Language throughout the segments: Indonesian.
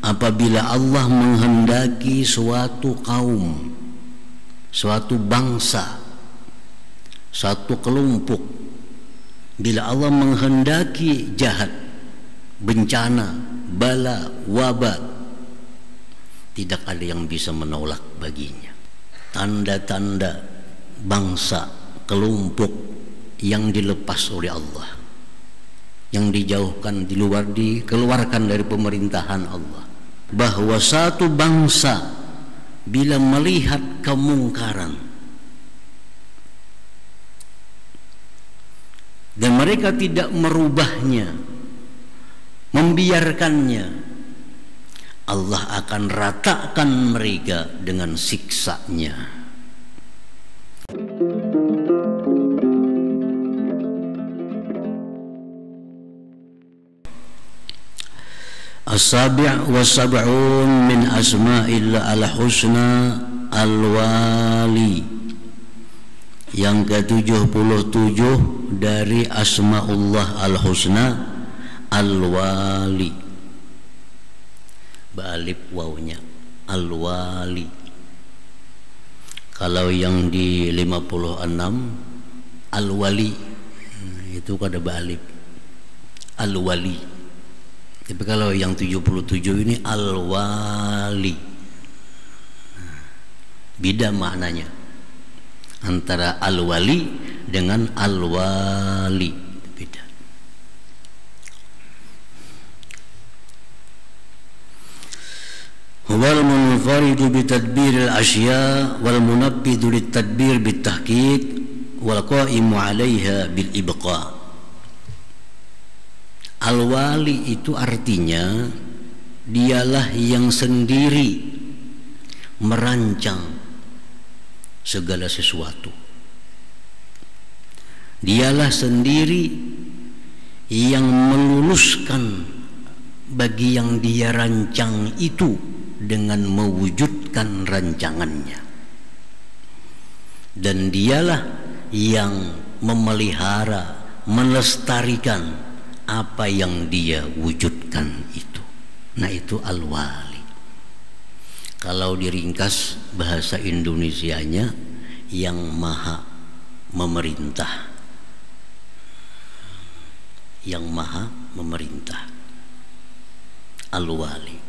apabila Allah menghendaki suatu kaum, suatu bangsa, suatu kelompok, bila Allah menghendaki jahat, bencana, bala, wabah, tidak ada yang bisa menolak baginya. Tanda-tanda bangsa, kelompok yang dilepas oleh Allah, yang dijauhkan, dikeluarkan dari pemerintahan Allah, bahwa satu bangsa bila melihat kemungkaran dan mereka tidak merubahnya, membiarkannya, Allah akan ratakan mereka dengan siksanya. As-sabi' wa sab'un min asma'illah al-husna al-wali, yang ke-77 dari asma'ullah al-husna al-wali, ba'alif wawnya al-wali. Kalau yang di 56 al-wali itu ada ba'alif al-wali. Tapi kalau yang 77 ini al-wali, beda maknanya antara al-wali dengan al-wali, beda. Huwal munfaridu bitadbir al-asya wal munabbidu lit-tadbir bit-tahqiq wal qa'imu 'alaiha bil ibqa'. Al-wali itu artinya dialah yang sendiri merancang segala sesuatu. Dialah sendiri yang meluluskan bagi yang dia rancang itu dengan mewujudkan rancangannya. Dan dialah yang memelihara, melestarikan apa yang dia wujudkan itu. Nah, itu al-wali. Kalau diringkas bahasa Indonesianya, yang maha memerintah, yang maha memerintah, al-wali.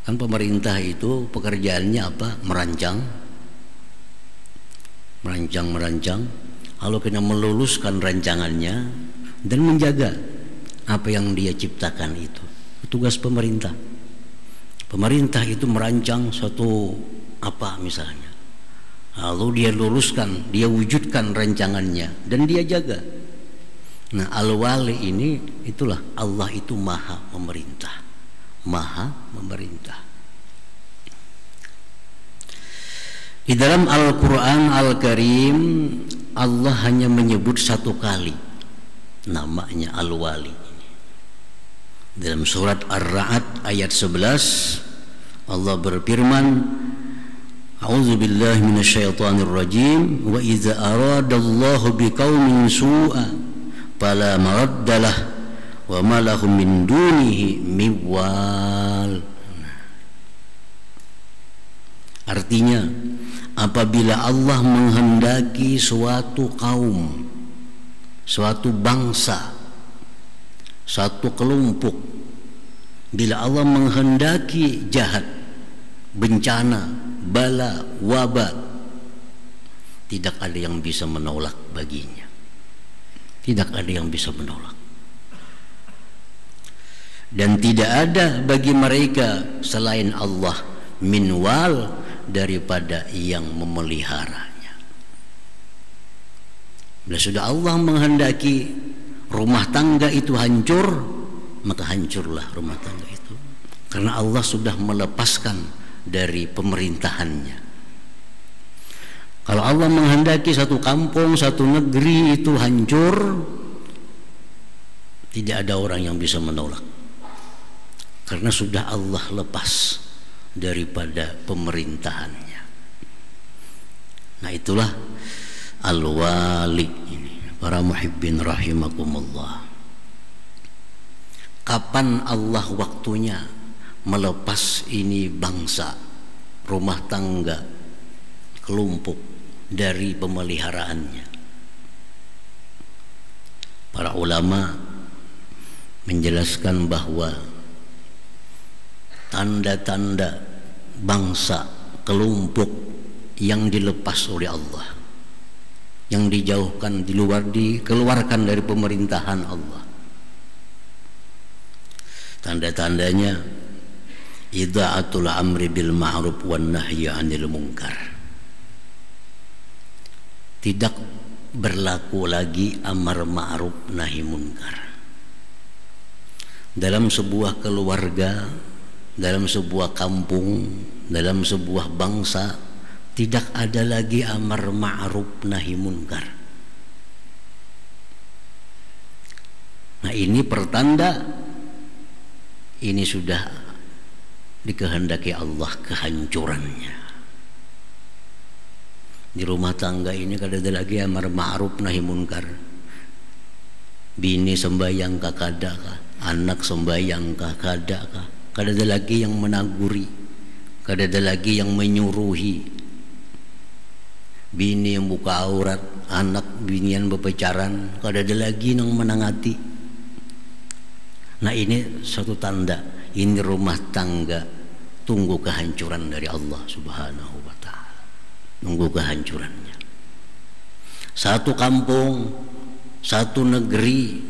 Kan pemerintah itu pekerjaannya apa? Merancang. Kalau kena meluluskan rancangannya dan menjaga apa yang dia ciptakan itu tugas pemerintah. Pemerintah itu merancang suatu apa misalnya, lalu dia luluskan, dia wujudkan rancangannya dan dia jaga. Nah, al-wali ini itulah Allah itu maha memerintah, maha memerintah. Di dalam Al-Quran Al-Karim Allah hanya menyebut satu kali namanya al-wali. Dalam surat Ar-Ra'd ayat 11 Allah berfirman, A'udzubillahi minasyaitonir rajim, wa idza aradallahu biqaumin su'a fala maraddalah wa ma lahum min dunihi miwal. Artinya, apabila Allah menghendaki suatu kaum, suatu bangsa, suatu kelompok, bila Allah menghendaki jahat, bencana, bala, wabah, tidak ada yang bisa menolak baginya. Tidak ada yang bisa menolak. Dan tidak ada bagi mereka selain Allah minwal, daripada yang memeliharanya. Bila sudah Allah menghendaki rumah tangga itu hancur, maka hancurlah rumah tangga itu, karena Allah sudah melepaskan dari pemerintahannya. Kalau Allah menghendaki satu kampung, satu negeri itu hancur, tidak ada orang yang bisa menolak, karena sudah Allah lepas daripada pemerintahannya. Nah, itulah al-wali ini, para muhibbin rahimakumullah. Kapan Allah waktunya melepas ini bangsa, rumah tangga, kelompok dari pemeliharaannya. Para ulama menjelaskan bahwa tanda-tanda bangsa, kelompok yang dilepas oleh Allah, yang dijauhkan, dikeluarkan dari pemerintahan Allah, tanda-tandanya idha'atul amri bil ma'ruf wan nahyi 'anil munkar. Tidak berlaku lagi amar ma'ruf nahi munkar. Dalam sebuah keluarga, dalam sebuah kampung, dalam sebuah bangsa, tidak ada lagi amar ma'ruf nahi munkar. Nah, ini pertanda ini sudah dikehendaki Allah kehancurannya. Di rumah tangga ini kada ada lagi amar ma'ruf nahi munkar. Bini sembahyang kah kada kah, anak sembahyang kah kada kah, kada ada lagi yang menaguri, kada ada lagi yang menyuruhi. Bini yang buka aurat, anak binian berpacaran, kada ada lagi yang menangati. Nah, ini satu tanda, ini rumah tangga tunggu kehancuran dari Allah Subhanahu wa ta'ala, tunggu kehancurannya. Satu kampung, satu negeri,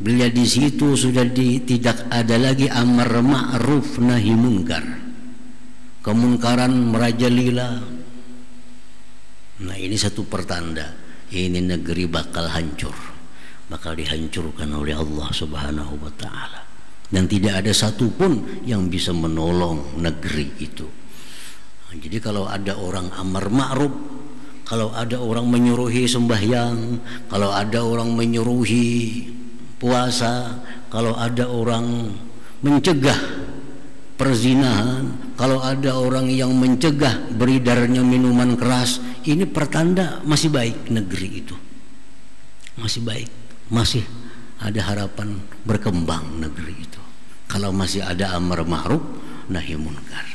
bila di situ sudah tidak ada lagi amar ma'ruf nahi munkar, kemunkaran merajalela. Nah, ini satu pertanda, ini negeri bakal hancur, bakal dihancurkan oleh Allah Subhanahu wa ta'ala, dan tidak ada satupun yang bisa menolong negeri itu. Nah, jadi kalau ada orang amar ma'ruf, kalau ada orang menyuruhi sembahyang, kalau ada orang menyuruhi puasa, kalau ada orang mencegah perzinahan, kalau ada orang yang mencegah beredarnya minuman keras, ini pertanda masih baik negeri itu, masih baik, masih ada harapan berkembang negeri itu kalau masih ada amar ma'ruf nahi munkar.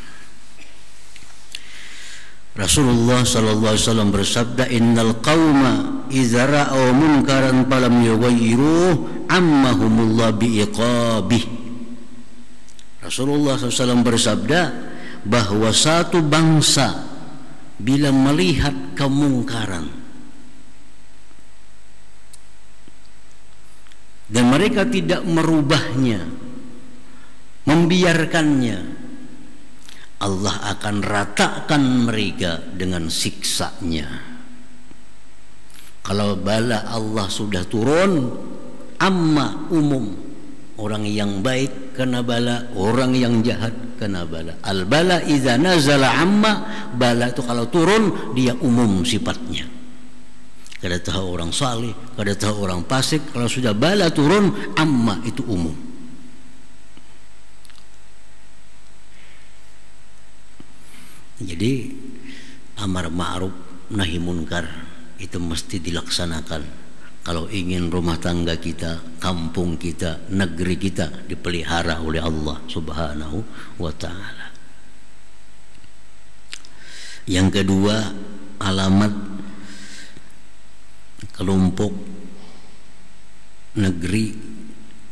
Rasulullah sallallahu alaihi wasallam bersabda, innal qauma idza ra'aw munkaran falam yughayyiruhu ammahumullah biiqabih. Rasulullah SAW bersabda bahwa satu bangsa bila melihat kemungkaran dan mereka tidak merubahnya, membiarkannya, Allah akan ratakan mereka dengan siksanya. Kalau bala Allah sudah turun, amma umum, orang yang baik kena bala, orang yang jahat kena bala. Al bala idza nazala amma, bala itu kalau turun dia umum sifatnya. Kada tahu orang saleh, kada tahu orang fasik, kalau sudah bala turun amma itu umum. Jadi amar ma'ruf nahi munkar itu mesti dilaksanakan kalau ingin rumah tangga kita, kampung kita, negeri kita dipelihara oleh Allah Subhanahu wa ta'ala. Yang kedua, alamat kelompok, negeri,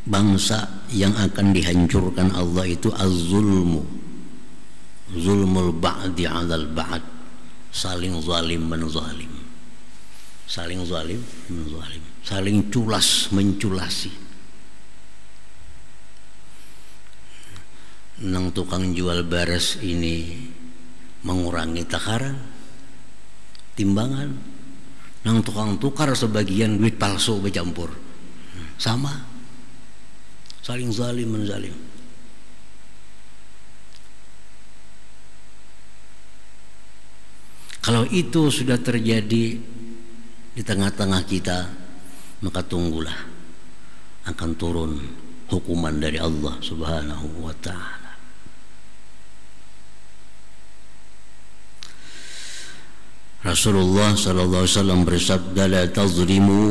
bangsa yang akan dihancurkan Allah itu az-zulmu, zulmul ba'di 'alal ba'd, saling zalim menzalim, saling zalim menzalim, saling culas menculasi. Nang tukang jual beres ini mengurangi takaran, timbangan, nang tukang tukar sebagian duit palsu bercampur, sama, saling zalim menzalim. Kalau itu sudah terjadi di tengah-tengah kita, maka tunggulah akan turun hukuman dari Allah Subhanahu wa ta'ala. Rasulullah sallallahu alaihi wasallam bersabda, la tazlimu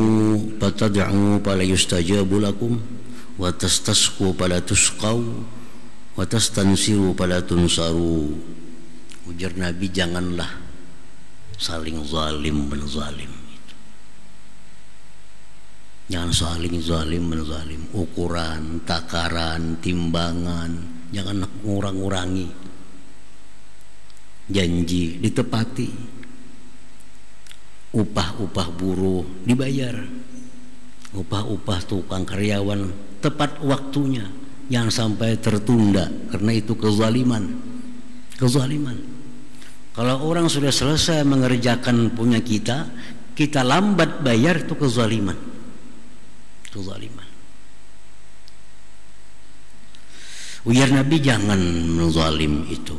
fatad'u fala yustajabu lakum wa tastasqu fala tusqaw wa wa tastansiru fala tunsaru. Ujar Nabi, janganlah saling zalim menzalim. Jangan saling zalim menzalim. Ukuran, takaran, timbangan, jangan ngurang-ngurangi. Janji ditepati. Upah-upah buruh dibayar. Upah-upah tukang karyawan tepat waktunya. Jangan sampai tertunda, karena itu kezaliman. Kezaliman. Kalau orang sudah selesai mengerjakan punya kita lambat bayar, itu kezaliman. Kezaliman. Ujar Nabi, jangan menzalim itu.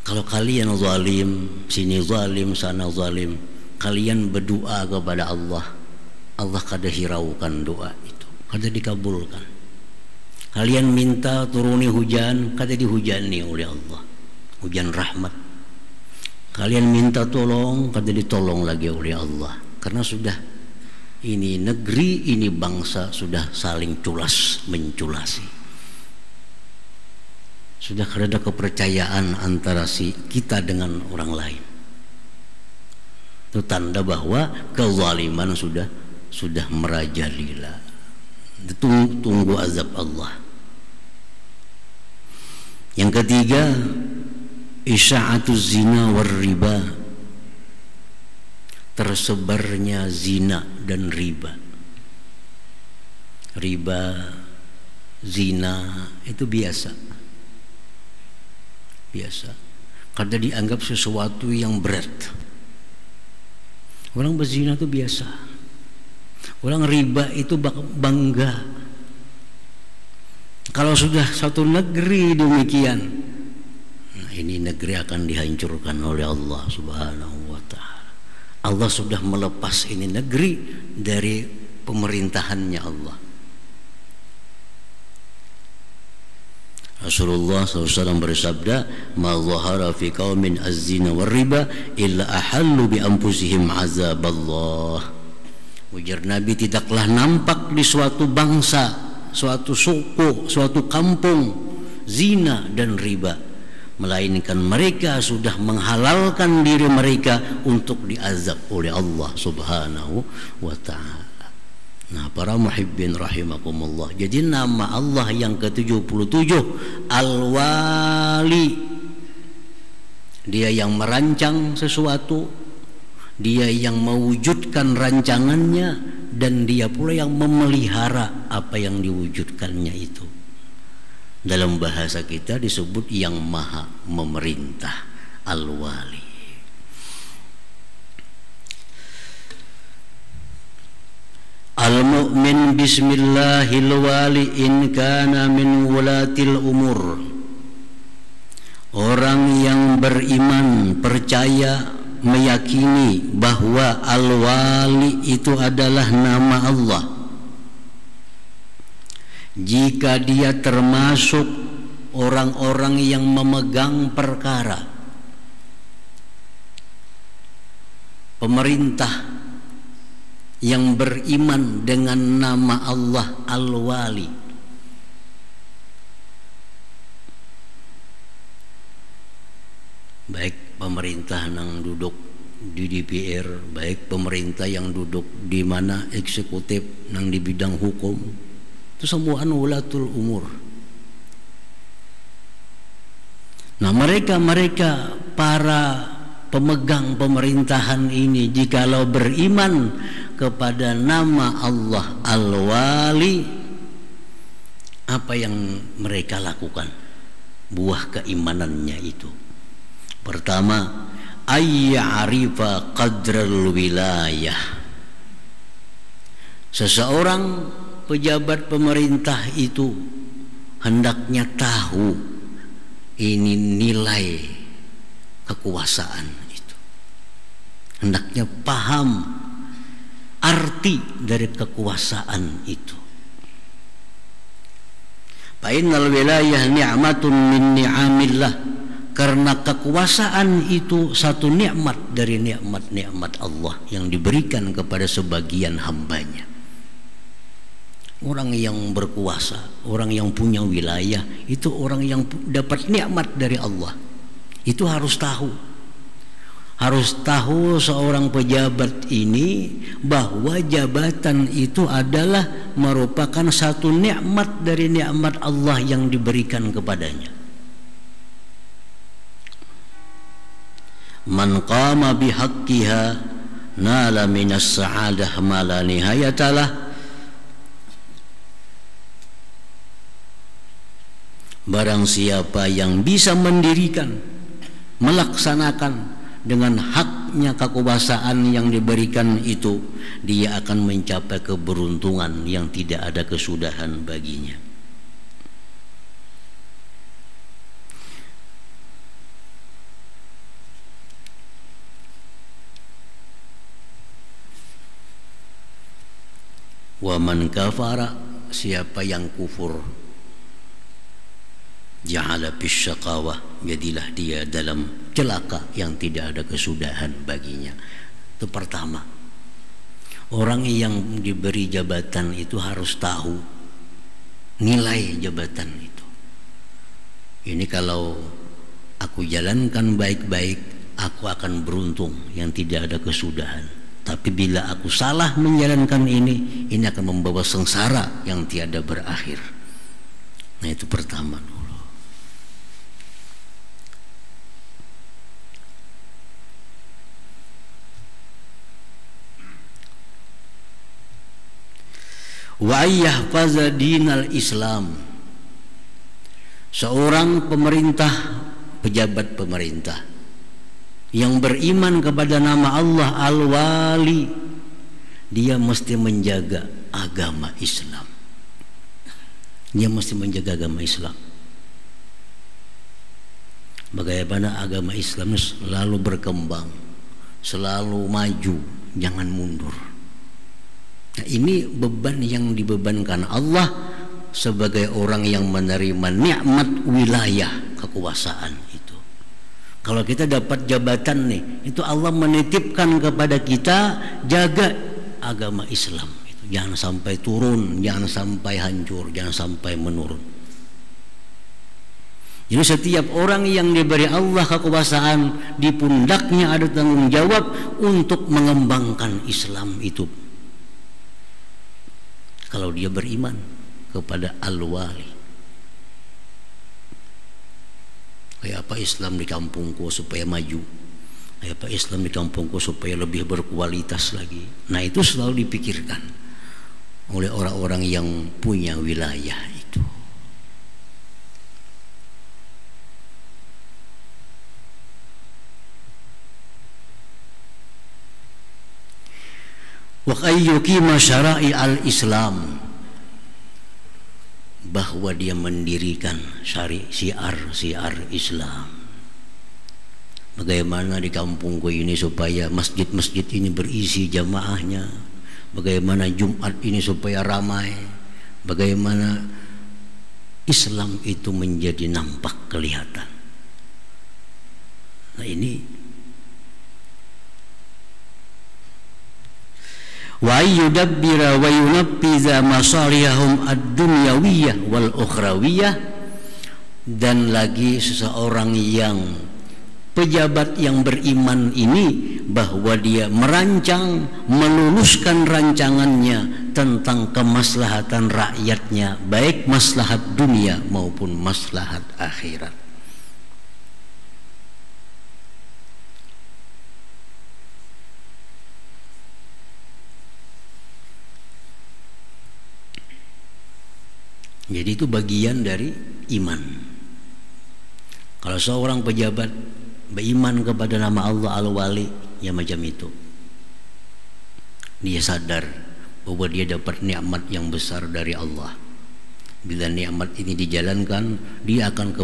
Kalau kalian zalim, sini zalim, sana zalim, kalian berdoa kepada Allah, Allah kada hiraukan doa itu, kada dikabulkan. Kalian minta turuni hujan, kada dihujani oleh Allah, hujan rahmat. Kalian minta tolong, kada ditolong lagi oleh Allah, karena sudah ini negeri, ini bangsa sudah saling culas menculasi. Sudah ada kepercayaan antara kita dengan orang lain. Itu tanda bahwa kezaliman sudah merajalela. Tunggu azab Allah. Yang ketiga, isya'atuz zina war riba. Tersebarnya zina dan riba. Riba, zina itu biasa. Karena dianggap sesuatu yang berat. Orang berzina itu biasa. Orang riba itu bangga. Kalau sudah satu negeri demikian, nah ini negeri akan dihancurkan oleh Allah Subhanahu wa ta'ala. Allah sudah melepas ini negeri dari pemerintahannya Allah. Rasulullah SAW bersabda, "Ma zahara fi qaumin az-zina war riba illa ahallu bi anfusihim azab Allah." Ujar Nabi, tidaklah nampak di suatu bangsa, suatu suku, suatu kampung zina dan riba, melainkan mereka sudah menghalalkan diri mereka untuk diazab oleh Allah Subhanahu wa ta'ala. Nah, para muhibbin rahimakumullah. Jadi nama Allah yang ke-77 Al-Wali. Dia yang merancang sesuatu, dia yang mewujudkan rancangannya, dan dia pula yang memelihara apa yang diwujudkannya itu. Dalam bahasa kita disebut yang maha memerintah, Al-Wali. Al-mu'min bismillahil wali in kana min wulatil umur. Orang yang beriman, percaya, meyakini bahwa Al-Wali itu adalah nama Allah. Jika dia termasuk orang-orang yang memegang perkara, pemerintah yang beriman dengan nama Allah Al-Wali, baik pemerintah yang duduk di DPR, baik pemerintah yang duduk di mana eksekutif yang di bidang hukum, itu semua wulatul umur. Nah, mereka para pemegang pemerintahan ini, jikalau beriman kepada nama Allah Al-Wali, apa yang mereka lakukan? Buah keimanannya itu, pertama, ayya'rifa qadral wilayah. Seseorang pejabat pemerintah itu hendaknya tahu ini nilai kekuasaan itu, hendaknya paham arti dari kekuasaan itu. Fa innal wilayah ni'matun min ni'amillah, karena kekuasaan itu satu nikmat dari nikmat-nikmat Allah yang diberikan kepada sebagian hambanya. Orang yang berkuasa, orang yang punya wilayah, itu orang yang dapat nikmat dari Allah. Itu harus tahu. Harus tahu seorang pejabat ini bahwa jabatan itu adalah merupakan satu nikmat dari nikmat Allah yang diberikan kepadanya. Man qama bihaqqiha nala minas sa'adah ma la nihayatalah. Barang siapa yang bisa mendirikan, melaksanakan dengan haknya kekuasaan yang diberikan itu, dia akan mencapai keberuntungan yang tidak ada kesudahan baginya. Wa man kafara, siapa yang kufur, ja'ala bisyaqawah, jadilah dia dalam celaka yang tidak ada kesudahan baginya. Itu pertama. Orang yang diberi jabatan itu harus tahu nilai jabatan itu. Ini kalau aku jalankan baik-baik, aku akan beruntung yang tidak ada kesudahan. Tapi bila aku salah menjalankan ini akan membawa sengsara yang tiada berakhir. Nah, itu pertama. Wa yahfaza dinal Islam. Seorang pemerintah, pejabat pemerintah yang beriman kepada nama Allah Al-Wali, dia mesti menjaga agama Islam. Dia mesti menjaga agama Islam. Bagaimana agama Islam selalu berkembang, selalu maju, jangan mundur. Nah, ini beban yang dibebankan Allah sebagai orang yang menerima nikmat wilayah kekuasaan itu. Kalau kita dapat jabatan nih, itu Allah menitipkan kepada kita, jaga agama Islam itu. Jangan sampai turun, jangan sampai hancur, jangan sampai menurun. Jadi setiap orang yang diberi Allah kekuasaan, di pundaknya ada tanggung jawab untuk mengembangkan Islam itu. Kalau dia beriman kepada Al-Wali. Kayak apa Islam di kampungku supaya maju, kayak apa Islam di kampungku supaya lebih berkualitas lagi. Nah, itu selalu dipikirkan oleh orang-orang yang punya wilayah itu. Wa ayyukima syara'i al-Islam, bahwa dia mendirikan syiar-syiar Islam. Bagaimana di kampungku ini supaya masjid-masjid ini berisi jamaahnya, bagaimana Jumat ini supaya ramai, bagaimana Islam itu menjadi nampak kelihatan. Nah, ini wa yudabbira wa yunaffiza masalihum ad-dunyawiyah wal ukhrawiyah. Dan lagi seseorang yang pejabat yang beriman ini, bahwa dia merancang, meluluskan rancangannya tentang kemaslahatan rakyatnya, baik maslahat dunia maupun maslahat akhirat. Jadi itu bagian dari iman. Kalau seorang pejabat beriman kepada nama Allah Al-Wali, ya macam itu. Dia sadar bahwa dia dapat nikmat yang besar dari Allah. Bila nikmat ini dijalankan, dia akan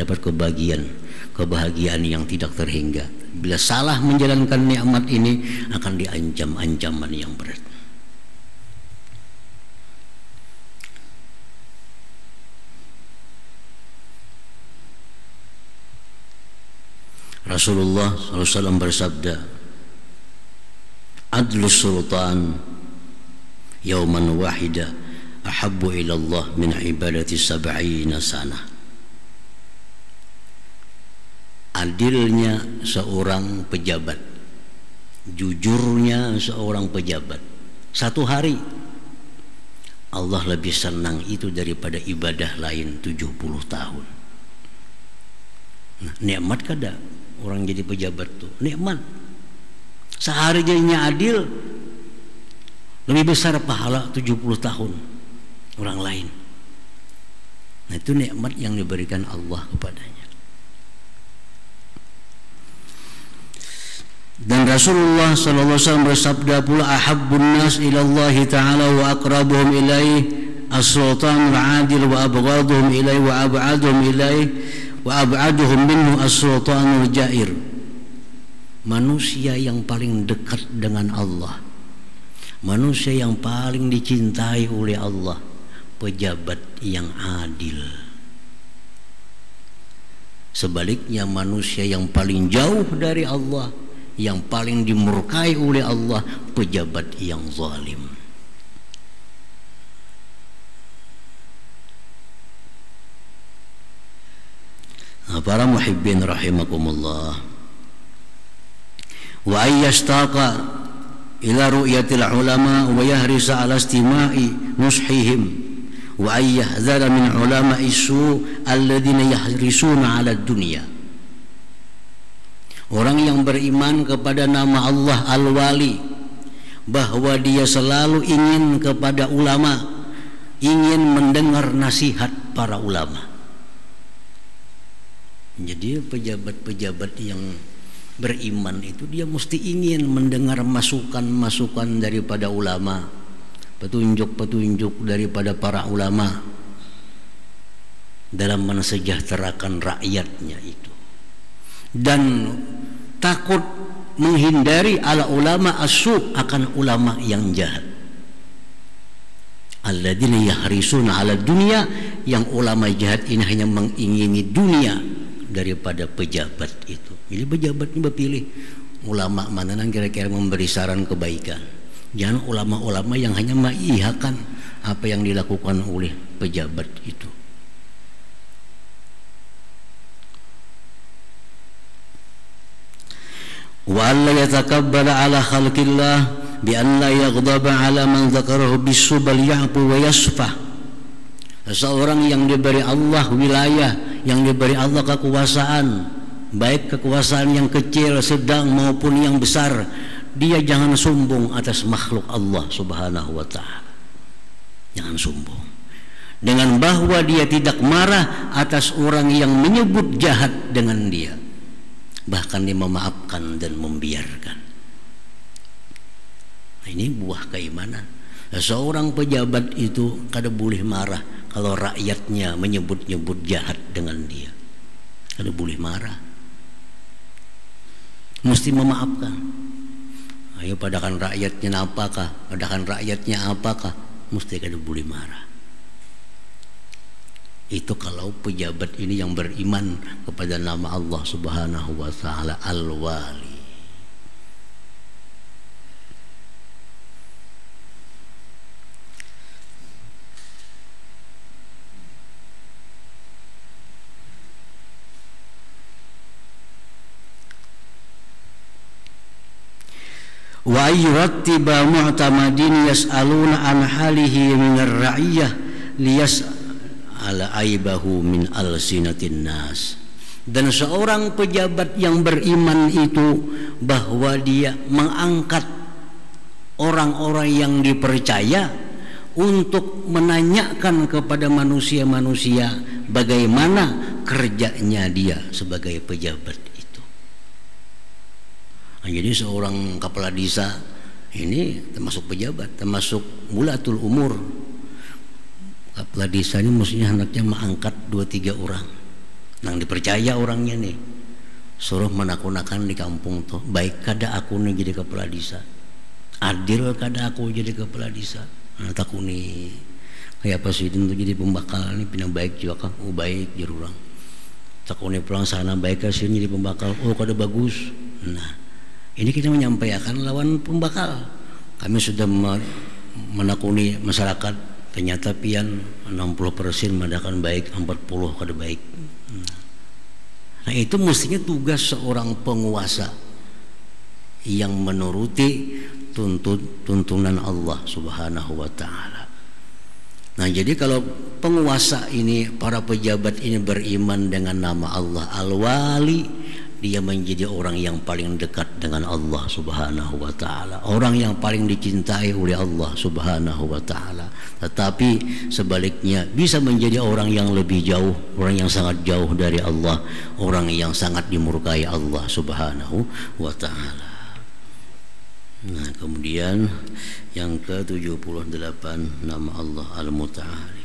dapat kebahagiaan yang tidak terhingga. Bila salah menjalankan nikmat ini, akan diancam ancaman yang berat. Rasulullah SAW bersabda, adlus sultan yauman wahida ahabbu ilallah min ibadati sab'ina sanah. Adilnya seorang pejabat, jujurnya seorang pejabat, satu hari Allah lebih senang itu daripada ibadah lain 70 tahun. Nah, nikmat kada orang jadi pejabat tuh, nikmat. Sehari jadinya adil lebih besar pahala 70 tahun orang lain. Nah, itu nikmat yang diberikan Allah kepadanya. Dan Rasulullah sallallahu alaihi wasallam bersabda pula, ahabbun nas ila Allah taala wa aqrabuhum ilaihi as-sultanul adil wa abghaduhum ilaihi wa ab'aduhum ilaihi wa ab'aduhum minhu as-sultanul jair. Manusia yang paling dekat dengan Allah, manusia yang paling dicintai oleh Allah, pejabat yang adil. Sebaliknya manusia yang paling jauh dari Allah, yang paling dimurkai oleh Allah, pejabat yang zalim. Nah, para muhibbin rahimakumullah, wa ayyastaqa ila ru'yatil ulama wa yahrisa ala istima'i nushihim wa ayyahzara min ulama'i su alladhina yahrisuna ala dunya. Orang yang beriman kepada nama Allah Al-Wali, bahwa dia selalu ingin kepada ulama, ingin mendengar nasihat para ulama. Jadi pejabat-pejabat yang beriman itu dia mesti ingin mendengar masukan-masukan daripada ulama, petunjuk-petunjuk daripada para ulama dalam mensejahterakan rakyatnya itu, dan takut menghindari ala ulama asu, akan ulama yang jahat. Alladzina yahrisuna ala dunia, yang ulama jahat ini hanya mengingini dunia daripada pejabat itu. Jadi pejabat ini berpilih ulama mana yang kira-kira memberi saran kebaikan. Jangan ulama-ulama yang hanya mengiyakan apa yang dilakukan oleh pejabat itu. Wa alla yatakabbala ala khalqillah bi an la yaghdaba ala man dzakarahu bisubal ya'fu wa yasfah. Seseorang yang diberi Allah wilayah, yang diberi Allah kekuasaan, baik kekuasaan yang kecil, sedang maupun yang besar, dia jangan sombong atas makhluk Allah subhanahu wa ta'ala. Jangan sombong dengan bahwa dia tidak marah atas orang yang menyebut jahat dengan dia, bahkan dia memaafkan dan membiarkan. Nah, ini buah keimanan. Seorang pejabat itu kada boleh marah kalau rakyatnya menyebut-nyebut jahat dengan dia. Kada boleh marah, mesti memaafkan. Ayo padakan rakyatnya apakah, padakan rakyatnya apakah, mesti kada boleh marah. Itu kalau pejabat ini yang beriman kepada nama Allah subhanahu wa ta'ala Al-Wali. Wa ayyurattiba mu'tamadin yas'aluna an halihi minar ra'iyah liyas'ala aibahu min alsinatin nas. Dan seorang pejabat yang beriman itu bahwa dia mengangkat orang-orang yang dipercaya untuk menanyakan kepada manusia-manusia bagaimana kerjanya dia sebagai pejabat. Jadi seorang kepala desa ini termasuk pejabat, termasuk mulatul umur. Kepala desa ini mestinya anaknya mengangkat 2-3 orang yang dipercaya orangnya nih, suruh menakunakan di kampung tuh. Baik kada aku nih jadi kepala desa, adil kada aku jadi kepala desa. Nah, takuni kayak presiden tuh jadi pembakal nih, pindah baik juga kan, oh baik jadi orang. Takuni pulang sana baik ke sini jadi pembakal, oh kada bagus. Nah, ini kita menyampaikan lawan pembakal. Kami sudah menakuni masyarakat ternyata pian 60% madakan baik, 40 kada baik. Nah itu mestinya tugas seorang penguasa yang menuruti tuntunan Allah Subhanahu wa ta'ala. Nah jadi kalau penguasa ini, para pejabat ini beriman dengan nama Allah Al-Wali, dia menjadi orang yang paling dekat dengan Allah Subhanahu wa ta'ala, orang yang paling dicintai oleh Allah Subhanahu wa ta'ala. Tetapi sebaliknya bisa menjadi orang yang lebih jauh, orang yang sangat jauh dari Allah, orang yang sangat dimurkai Allah Subhanahu wa ta'ala. Nah kemudian yang ke-78 nama Allah Al-Muta'al.